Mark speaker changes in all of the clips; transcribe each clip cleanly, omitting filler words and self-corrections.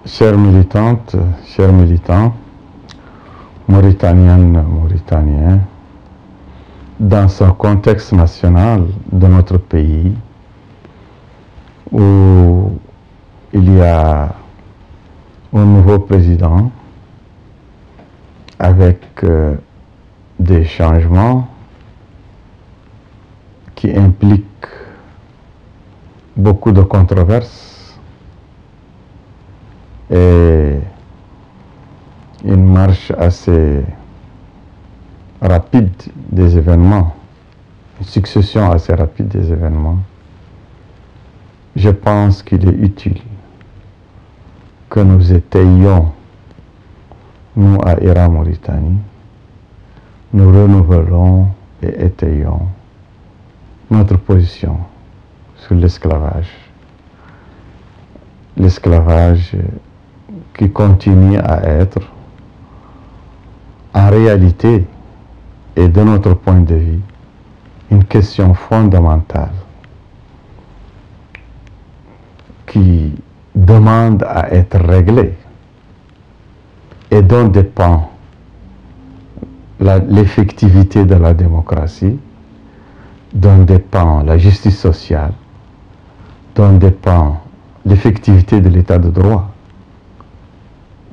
Speaker 1: Chères militantes, chers militants, Mauritaniennes, Mauritaniens, dans ce contexte national de notre pays où il y a un nouveau président avec des changements qui impliquent beaucoup de controverses et une marche assez rapide des événements, une succession assez rapide des événements, je pense qu'il est utile que nous étayions, nous à IRA Mauritanie, nous renouvelons et étayons notre position sur l'esclavage. L'esclavage qui continue à être, en réalité, et de notre point de vue, une question fondamentale qui demande à être réglée et dont dépend l'effectivité de la démocratie, dont dépend la justice sociale, dont dépend l'effectivité de l'état de droit,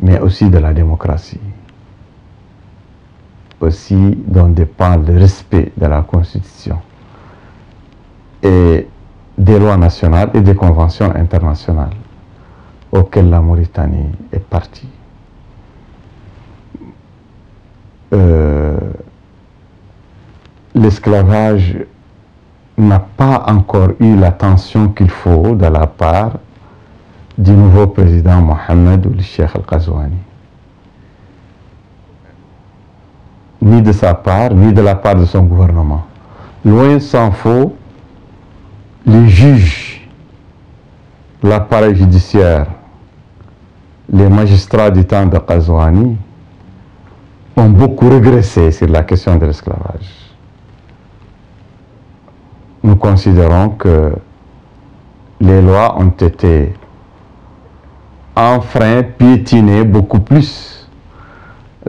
Speaker 1: mais aussi de la démocratie, aussi dont dépend le respect de la Constitution et des lois nationales et des conventions internationales auxquelles la Mauritanie est partie. L'esclavage n'a pas encore eu l'attention qu'il faut de la part du nouveau président Mohamed Ould Cheikh Al Ghazouani. Ni de sa part, ni de la part de son gouvernement. Loin s'en faut, les juges, l'appareil judiciaire, les magistrats du temps de Ghazouani ont beaucoup régressé sur la question de l'esclavage. Nous considérons que les lois ont été enfreintes, piétinées beaucoup plus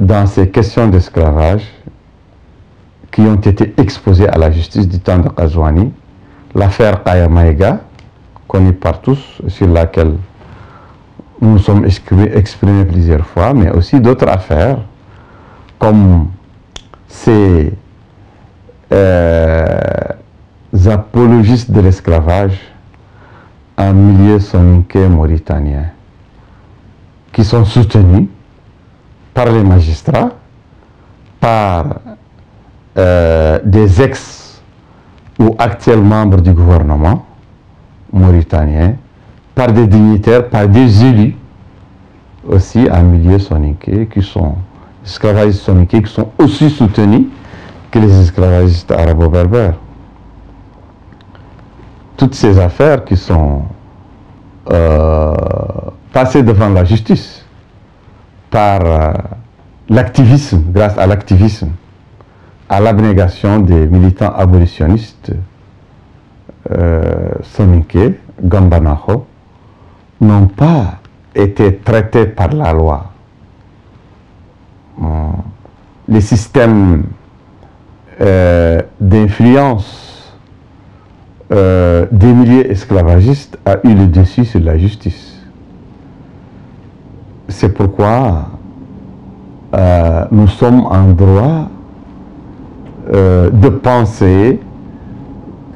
Speaker 1: dans ces questions d'esclavage qui ont été exposées à la justice du temps de Ghazouani, l'affaire Kaya Maïga, connue par tous, sur laquelle nous nous sommes exprimés plusieurs fois, mais aussi d'autres affaires, comme ces apologistes de l'esclavage en milieu soninké mauritanien, qui sont soutenus par les magistrats, par des ex ou actuels membres du gouvernement mauritanien, par des dignitaires, par des élus aussi en milieu soninké, qui sont esclavagistes soninké, qui sont aussi soutenus que les esclavagistes arabo-berbères. Toutes ces affaires qui sont passées devant la justice par l'activisme, grâce à l'activisme, à l'abnégation des militants abolitionnistes soninké, Gambanaho, n'ont pas été traités par la loi. Les systèmes d'influence des milieux esclavagistes a eu le dessus sur la justice. C'est pourquoi nous sommes en droit de penser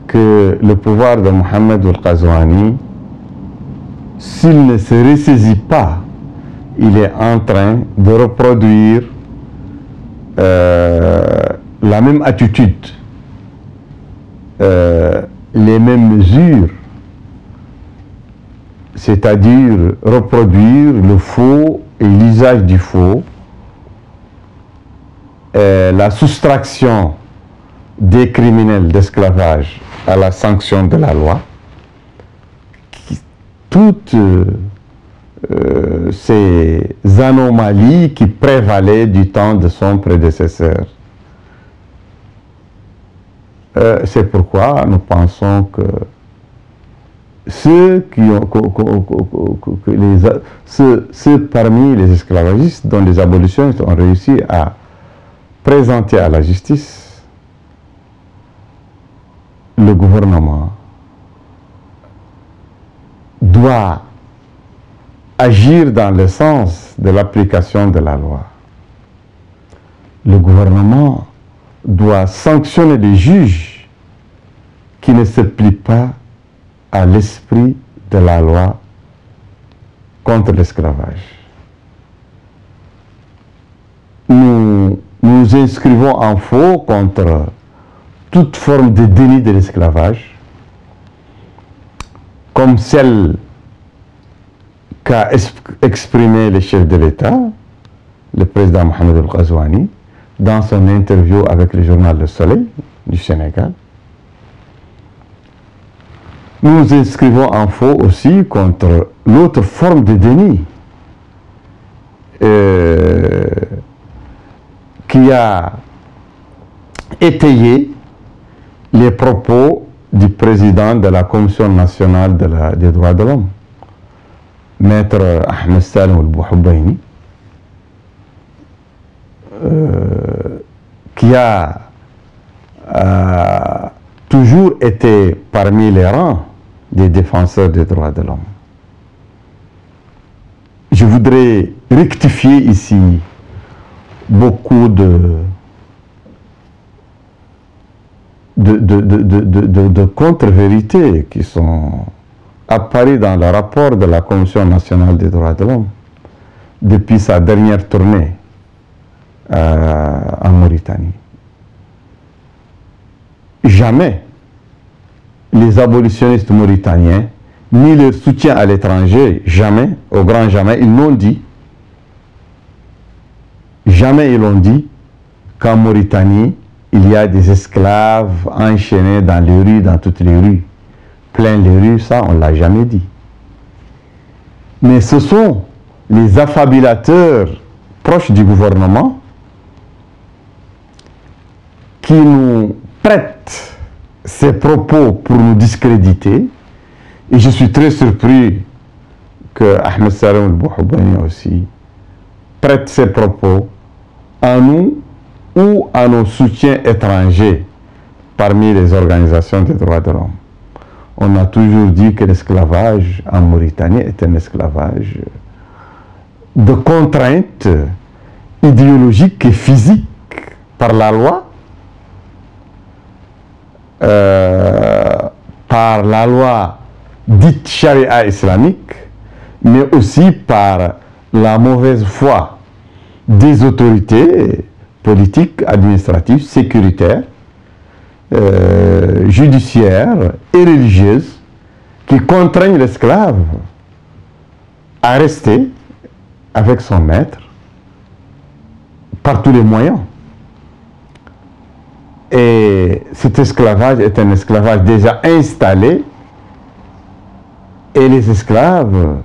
Speaker 1: que le pouvoir de Mohamed Ould Ghazouani, s'il ne se ressaisit pas, il est en train de reproduire la même attitude, les mêmes mesures, c'est-à-dire reproduire le faux et l'usage du faux, la soustraction des criminels d'esclavage à la sanction de la loi, toutes ces anomalies qui prévalaient du temps de son prédécesseur. C'est pourquoi nous pensons que ceux parmi les esclavagistes dont les abolitionnistes ont réussi à présenter à la justice, le gouvernement doit agir dans le sens de l'application de la loi. Le gouvernement doit sanctionner les juges qui ne se plient pas à l'esprit de la loi contre l'esclavage. Nous nous inscrivons en faux contre toute forme de déni de l'esclavage, comme celle qu'a exprimé le chef de l'État, le président Mohamed El-Ghazouani, dans son interview avec le journal Le Soleil du Sénégal. Nous nous inscrivons en faux aussi contre l'autre forme de déni qui a étayé les propos du président de la Commission nationale des droits de l'homme, Maître Ahmed Salem El-Bouhoubaini, qui a toujours été parmi les rangs des défenseurs des droits de l'homme. Je voudrais rectifier ici beaucoup de contre-vérités qui sont apparues dans le rapport de la Commission nationale des droits de l'homme depuis sa dernière tournée en Mauritanie. Jamais les abolitionnistes mauritaniens, ni leur soutien à l'étranger, jamais, au grand jamais, ils l'ont dit. Jamais ils l'ont dit qu'en Mauritanie, il y a des esclaves enchaînés dans les rues, dans toutes les rues. Plein les rues, ça, on ne l'a jamais dit. Mais ce sont les affabulateurs proches du gouvernement qui nous prêtent ces propos pour nous discréditer. Et je suis très surpris que Ahmed Salem El-Bouhoubaini aussi prête ses propos à nous ou à nos soutiens étrangers parmi les organisations des droits de l'homme. On a toujours dit que l'esclavage en Mauritanie est un esclavage de contraintes idéologiques et physiques par la loi, par la loi dite charia islamique, mais aussi par la mauvaise foi des autorités politiques, administratives, sécuritaires, judiciaires et religieuses qui contraignent l'esclave à rester avec son maître par tous les moyens. Et cet esclavage est un esclavage déjà installé et les esclaves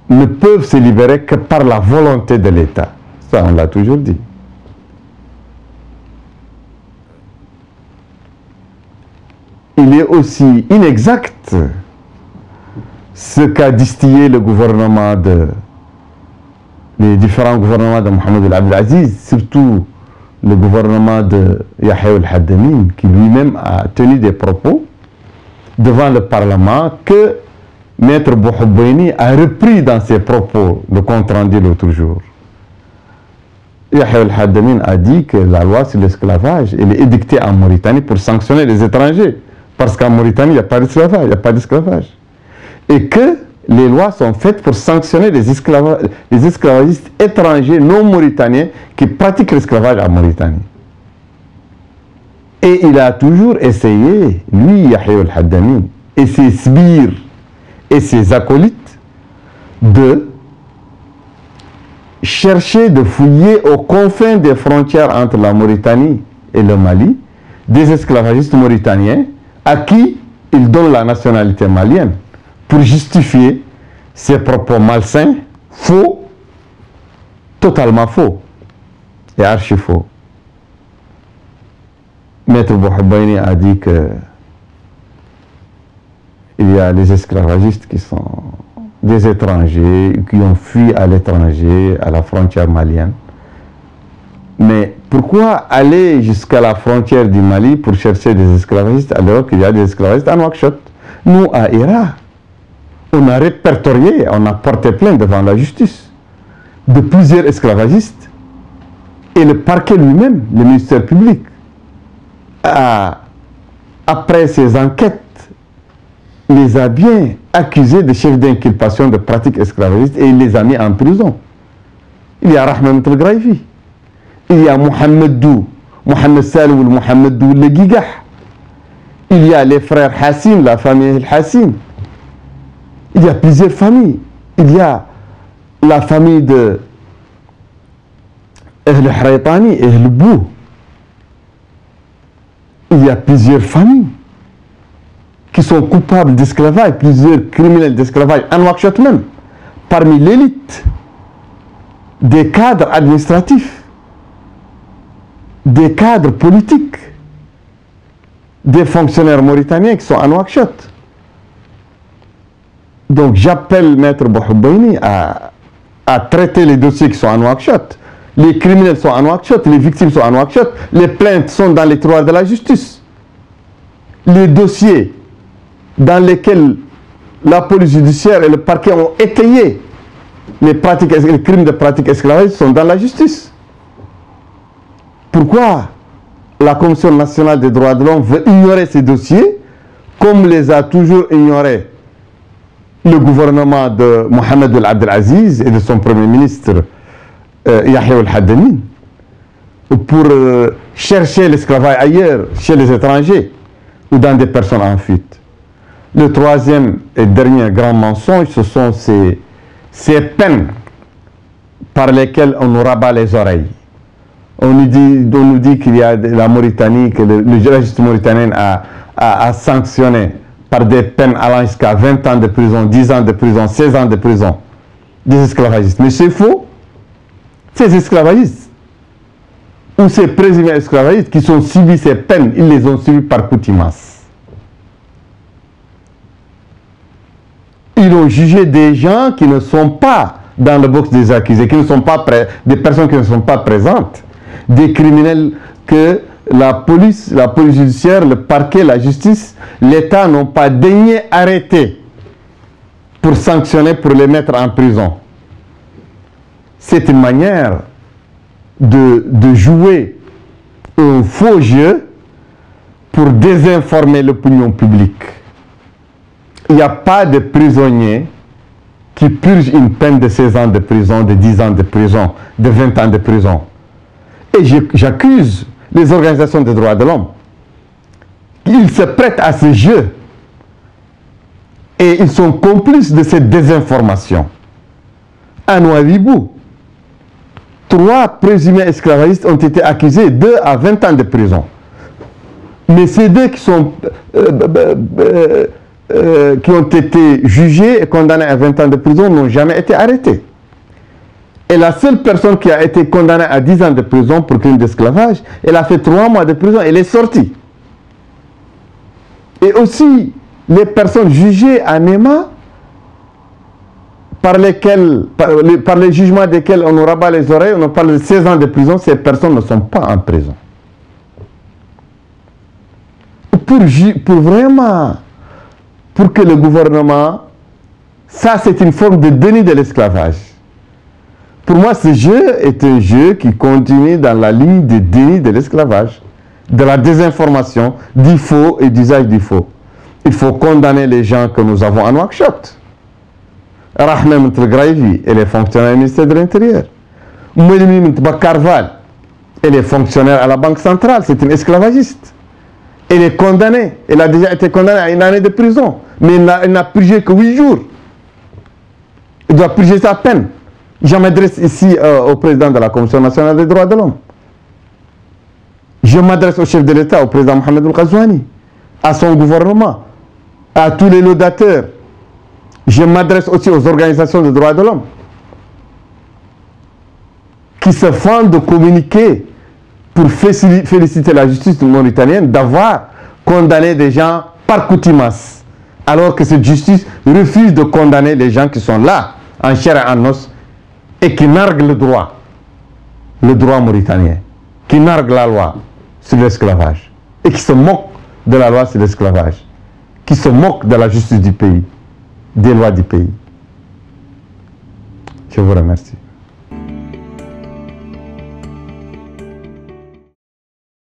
Speaker 1: ne peuvent se libérer que par la volonté de l'État. Ça, on l'a toujours dit. Il est aussi inexact ce qu'a distillé le gouvernement les différents gouvernements de Mohamed El Abdelaziz, surtout le gouvernement de Yahya El-Haddamine, qui lui-même a tenu des propos devant le Parlement que Maître Bouhoubaini a repris dans ses propos le compte rendu l'autre jour. Yahya El-Haddamine a dit que la loi sur l'esclavage est édictée en Mauritanie pour sanctionner les étrangers, parce qu'en Mauritanie, il n'y a pas d'esclavage, il n'y a pas d'esclavage. Et que les lois sont faites pour sanctionner les esclavagistes étrangers non mauritaniens qui pratiquent l'esclavage en Mauritanie. Et il a toujours essayé, lui, Yahya El-Haddamine, et ses sbires et ses acolytes, de chercher, de fouiller aux confins des frontières entre la Mauritanie et le Mali, des esclavagistes mauritaniens à qui il donne la nationalité malienne pour justifier ses propos malsains, faux, totalement faux et archi faux. Maître Bouhoubaini a dit que il y a les esclavagistes qui sont des étrangers, qui ont fui à l'étranger, à la frontière malienne. Mais pourquoi aller jusqu'à la frontière du Mali pour chercher des esclavagistes alors qu'il y a des esclavagistes à Nouakchott? Nous, à Hira, on a répertorié, on a porté plainte devant la justice de plusieurs esclavagistes. Et le parquet lui-même, le ministère public, après ces enquêtes, les a bien accusés de chefs d'inculpation de pratiques esclavagistes et il les a mis en prison. Il y a Rahman Telgraifi, il y a Mohamed Salou, Mohamed Dou le Gigah, il y a les frères Hassim, la famille Hassim, il y a plusieurs familles, il y a la famille de Ahl Haraytani et Ahl Bou. Il y a plusieurs familles qui sont coupables d'esclavage, plusieurs criminels d'esclavage, en Nouakchott même, parmi l'élite des cadres administratifs, des cadres politiques, des fonctionnaires mauritaniens qui sont en Nouakchott. Donc j'appelle Maître Bouhoubaini à traiter les dossiers qui sont en Nouakchott. Les criminels sont en Nouakchott, les victimes sont en Nouakchott, les plaintes sont dans les tiroirs de la justice. Les dossiers dans lesquels la police judiciaire et le parquet ont étayé les crimes de pratiques esclavagistes sont dans la justice. Pourquoi la Commission nationale des droits de l'homme veut ignorer ces dossiers, comme les a toujours ignorés le gouvernement de Mohamed El Abdelaziz et de son premier ministre Yahya El Haddani, pour chercher l'esclavage ailleurs, chez les étrangers ou dans des personnes en fuite. Le troisième et dernier grand mensonge, ce sont ces peines par lesquelles on nous rabat les oreilles. On nous dit qu'il y a la Mauritanie, que la justice mauritanienne a sanctionné par des peines allant jusqu'à 20 ans de prison, 10 ans de prison, 16 ans de prison, des esclavagistes. Mais c'est faux. Ces esclavagistes, ou ces présumés esclavagistes qui ont subi ces peines, ils les ont subies par contumace. Ils ont jugé des gens qui ne sont pas dans le box des accusés, qui ne sont pas des personnes qui ne sont pas présentes, des criminels que la police judiciaire, le parquet, la justice, l'État n'ont pas daigné arrêter pour sanctionner, pour les mettre en prison. C'est une manière de jouer un faux jeu pour désinformer l'opinion publique. Il n'y a pas de prisonnier qui purge une peine de 16 ans de prison, de 10 ans de prison, de 20 ans de prison. Et j'accuse les organisations des droits de l'homme. Ils se prêtent à ce jeu et ils sont complices de cette désinformation. À Nouadhibou, 3 présumés esclavagistes ont été accusés, 2 à 20 ans de prison. Mais ces 2 qui ont été jugés et condamnés à 20 ans de prison n'ont jamais été arrêtés. Et la seule personne qui a été condamnée à 10 ans de prison pour crime d'esclavage, elle a fait 3 mois de prison, elle est sortie. Et aussi, les personnes jugées à Néma, par les jugements desquels on nous rabat les oreilles, on nous parle de 16 ans de prison, ces personnes ne sont pas en prison. Pour que le gouvernement, ça c'est une forme de déni de l'esclavage. Pour moi, ce jeu est un jeu qui continue dans la ligne de déni de l'esclavage, de la désinformation, du faux et d'usage du faux. Il faut condamner les gens que nous avons à Nouakchott. Rahman Telgraifi, elle est fonctionnaire du ministère de l'Intérieur. Mouelimi Bakarval, elle est fonctionnaire à la Banque centrale, c'est une esclavagiste. Elle est condamnée, elle a déjà été condamnée à 1 année de prison, mais elle n'a purgé que 8 jours. Elle doit purger sa peine. Je m'adresse ici au président de la Commission nationale des droits de l'homme. Je m'adresse au chef de l'État, au président Mohamed El Ghazouani, à son gouvernement, à tous les laudateurs. Je m'adresse aussi aux organisations de droits de l'homme qui se font de communiquer pour féliciter la justice mauritanienne d'avoir condamné des gens par contumace, alors que cette justice refuse de condamner les gens qui sont là, en chair et en os, et qui narguent le droit mauritanien, qui narguent la loi sur l'esclavage, et qui se moquent de la loi sur l'esclavage, qui se moquent de la justice du pays, des lois du pays. Je vous remercie.